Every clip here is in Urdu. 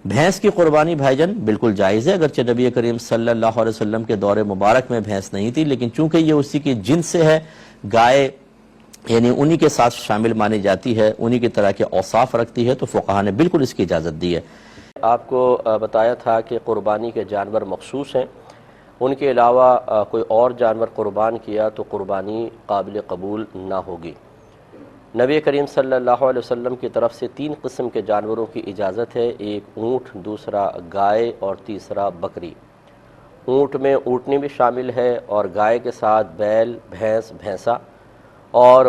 بھینس کی قربانی بھائی جان بالکل جائز ہے، اگرچہ نبی کریم صلی اللہ علیہ وسلم کے دور مبارک میں بھینس نہیں تھی، لیکن چونکہ یہ اسی کی جنس سے ہے، گائے یعنی انہی کے ساتھ شامل مانی جاتی ہے، انہی کی طرح کے اوصاف رکھتی ہے، تو فقہا نے بالکل اس کی اجازت دی ہے۔ آپ کو بتایا تھا کہ قربانی کے جانور مخصوص ہیں، ان کے علاوہ کوئی اور جانور قربان کیا تو قربانی قابل قبول نہ ہوگی۔ نبی کریم صلی اللہ علیہ وسلم کی طرف سے 3 قسم کے جانوروں کی اجازت ہے، ایک اونٹ، دوسرا گائے اور تیسرا بکری۔ اونٹ میں اونٹنی بھی شامل ہے، اور گائے کے ساتھ بیل، بھینس، بھینسا، اور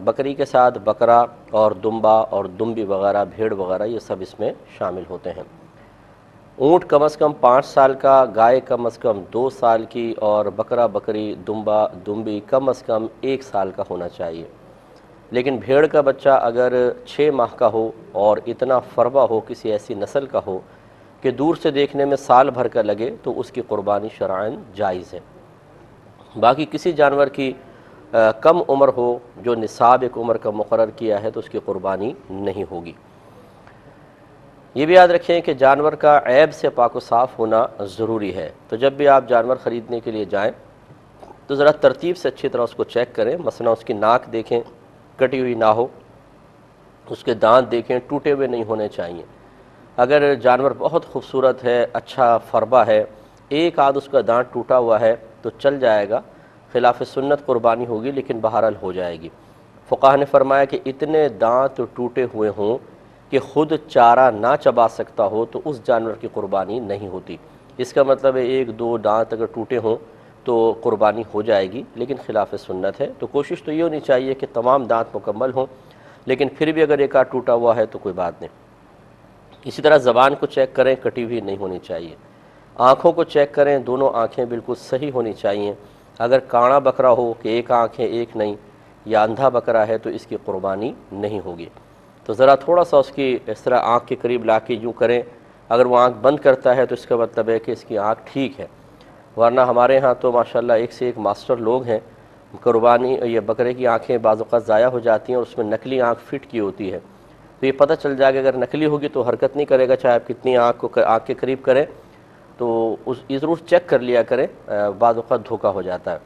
بکری کے ساتھ بکرا اور دمبا اور دمبی وغیرہ، بھیڑ وغیرہ، یہ سب اس میں شامل ہوتے ہیں۔ اونٹ کم از کم 5 سال کا، گائے کم از کم 2 سال کی، اور بکرا، بکری، دمبا، دمبی کم از کم 1 سال کا ہونا چاہیے۔ لیکن بھیڑ کا بچہ اگر 6 ماہ کا ہو اور اتنا فربا ہو، کسی ایسی نسل کا ہو کہ دور سے دیکھنے میں سال بھر کا لگے، تو اس کی قربانی شرعاً جائز ہے۔ باقی کسی جانور کی کم عمر ہو، جو نصاب ایک عمر کا مقرر کیا ہے، تو اس کی قربانی نہیں ہوگی۔ یہ بھی یاد رکھیں کہ جانور کا عیب سے پاک و صاف ہونا ضروری ہے، تو جب بھی آپ جانور خریدنے کے لیے جائیں تو ذرا ترتیب سے اچھی طرح اس کو چیک کریں، مثلا اس کی ناک دیکھیں کٹی ہوئی نہ ہو، اس کے دانت دیکھیں ٹوٹے ہوئے نہیں ہونے چاہیے۔ اگر جانور بہت خوبصورت ہے، اچھا فربا ہے، ایک آدھ اس کا دانت ٹوٹا ہوا ہے تو چل جائے گا، خلاف سنت قربانی ہوگی لیکن بہرحال ہو جائے گی۔ فقہا نے فرمایا کہ اتنے دانت ٹوٹے ہوئے ہوں کہ خود چارہ نہ چبا سکتا ہو تو اس جانور کی قربانی نہیں ہوتی۔ اس کا مطلب ہے 1-2 دانت اگر ٹوٹے ہوں تو قربانی ہو جائے گی، لیکن خلاف سنت ہے۔ تو کوشش تو یہ ہونی چاہیے کہ تمام دانت مکمل ہوں، لیکن پھر بھی اگر ایک آدھ ٹوٹا ہوا ہے تو کوئی بات نہیں۔ اسی طرح زبان کو چیک کریں، کٹی ہوئی نہیں ہونی چاہیے۔ آنکھوں کو چیک کریں، دونوں آنکھیں بالکل صحیح ہونی چاہیے۔ اگر کاڑا بکرا ہو کہ ایک آنکھ ہے ایک نہیں، یا اندھا بکرا ہے، تو اس کی قربانی نہیں ہوگی۔ تو ذرا تھوڑا سا اس کی اس طرح آنکھ کے قریب لا کے یوں کریں، اگر وہ آنکھ بند کرتا ہے تو اس کا مطلب ہے کہ اس کی آنکھ ٹھیک ہے، ورنہ ہمارے ہاں تو ماشاءاللہ ایک سے ایک ماسٹر لوگ ہیں، قربانی یہ بکرے کی آنکھیں بعض اوقات ضائع ہو جاتی ہیں اور اس میں نقلی آنکھ فٹ کی ہوتی ہے، تو یہ پتہ چل جائے گا اگر نقلی ہوگی تو حرکت نہیں کرے گا، چاہے آپ کتنی آنکھ کے قریب کریں، تو یہ ضرور چیک کر لیا کریں، بعض اوقات دھوکہ ہو جاتا ہے۔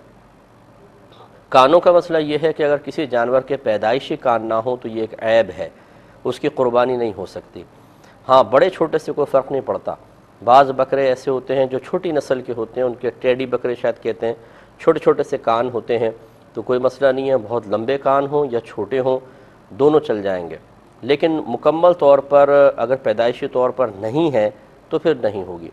کانوں کا مسئلہ یہ ہے کہ اگر کسی جانور کے پیدائشی کان نہ ہو تو یہ ایک عیب ہے، اس کی قربانی نہیں ہو سکتی۔ ہاں بڑے چھوٹے سے کوئی فرق نہیں پڑتا، بعض بکرے ایسے ہوتے ہیں جو چھوٹی نسل کے ہوتے ہیں، ان کے ٹیڈی بکرے شاید کہتے ہیں، چھوٹے چھوٹے سے کان ہوتے ہیں، تو کوئی مسئلہ نہیں ہے، بہت لمبے کان ہوں یا چھوٹے ہوں دونوں چل جائیں گے، لیکن مکمل طور پر اگر پیدائشی طور پر نہیں ہے تو پھر نہیں ہوگی۔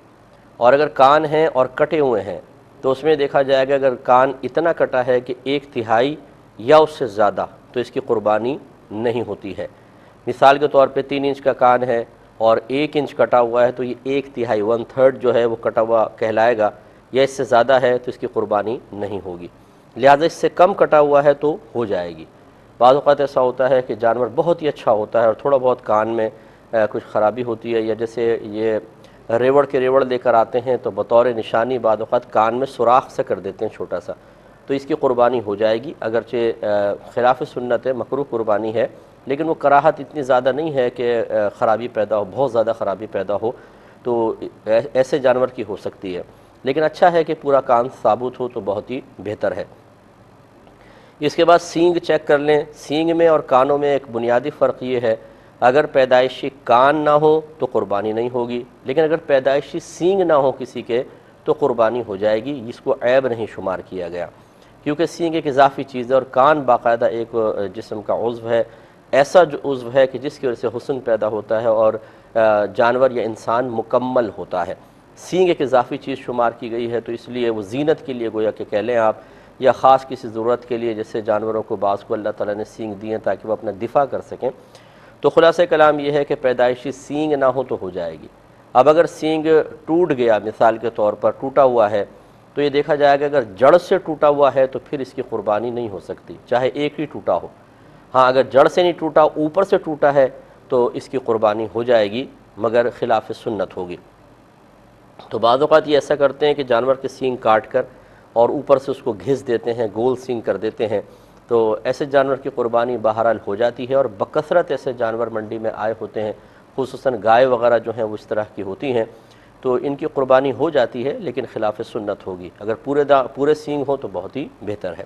اور اگر کان ہیں اور کٹے ہوئے ہیں تو اس میں دیکھا جائے گا اگر کان اتنا کٹا ہے کہ 1/3 یا اس سے زیادہ، تو اس کی قربانی نہیں ہوتی ہے۔ مثال کے طور پہ 3 انچ کا کان ہے اور 1 انچ کٹا ہوا ہے تو یہ 1/3 1/3 جو ہے وہ کٹا ہوا کہلائے گا، یا اس سے زیادہ ہے تو اس کی قربانی نہیں ہوگی۔ لہٰذا اس سے کم کٹا ہوا ہے تو ہو جائے گی۔ بعض اوقات ایسا ہوتا ہے کہ جانور بہت ہی اچھا ہوتا ہے اور تھوڑا بہت کان میں کچھ خرابی ہوتی ہے، یا جیسے یہ ریوڑ کے ریوڑ لے کر آتے ہیں تو بطور نشانی بعض اوقات کان میں سوراخ سے کر دیتے ہیں چھوٹا سا، تو اس کی قربانی ہو جائے گی، اگرچہ خلاف سنت ہے، مکروہ قربانی ہے، لیکن وہ کراہت اتنی زیادہ نہیں ہے کہ خرابی پیدا ہو، بہت زیادہ خرابی پیدا ہو، تو ایسے جانور کی ہو سکتی ہے، لیکن اچھا ہے کہ پورا کان ثابت ہو تو بہت ہی بہتر ہے۔ اس کے بعد سینگ چیک کر لیں۔ سینگ میں اور کانوں میں ایک بنیادی فرق یہ ہے، اگر پیدائشی کان نہ ہو تو قربانی نہیں ہوگی، لیکن اگر پیدائشی سینگ نہ ہو کسی کے تو قربانی ہو جائے گی، اس کو عیب نہیں شمار کیا گیا، کیونکہ سینگ ایک اضافی چیز ہے اور کان باقاعدہ ایک جسم کا عضو ہے، ایسا جو عضو ہے کہ جس کی وجہ سے حسن پیدا ہوتا ہے اور جانور یا انسان مکمل ہوتا ہے۔ سینگ ایک اضافی چیز شمار کی گئی ہے، تو اس لیے وہ زینت کے لیے گویا کہ کہہ لیں آپ، یا خاص کسی ضرورت کے لیے، جیسے جانوروں کو بعض کو اللہ تعالیٰ نے سینگ دیے تاکہ وہ اپنا دفاع کر سکیں، تو خلاصہ کلام یہ ہے کہ پیدائشی سینگ نہ ہو تو ہو جائے گی۔ اب اگر سینگ ٹوٹ گیا، مثال کے طور پر ٹوٹا ہوا ہے، تو یہ دیکھا جائے گا اگر جڑ سے ٹوٹا ہوا ہے تو پھر اس کی قربانی نہیں ہو سکتی، چاہے ایک ہی ٹوٹا ہو۔ ہاں اگر جڑ سے نہیں ٹوٹا، اوپر سے ٹوٹا ہے تو اس کی قربانی ہو جائے گی، مگر خلاف سنت ہوگی۔ تو بعض اوقات یہ ایسا کرتے ہیں کہ جانور کے سینگ کاٹ کر اور اوپر سے اس کو گھس دیتے ہیں، گول سینگ کر دیتے ہیں، تو ایسے جانور کی قربانی بہرحال ہو جاتی ہے، اور بکثرت ایسے جانور منڈی میں آئے ہوتے ہیں، خصوصاً گائے وغیرہ جو ہیں وہ اس طرح کی ہوتی ہیں تو ان کی قربانی ہو جاتی ہے، لیکن خلاف سنت ہوگی۔ اگر پورے سینگ ہو تو بہت ہی بہتر ہے۔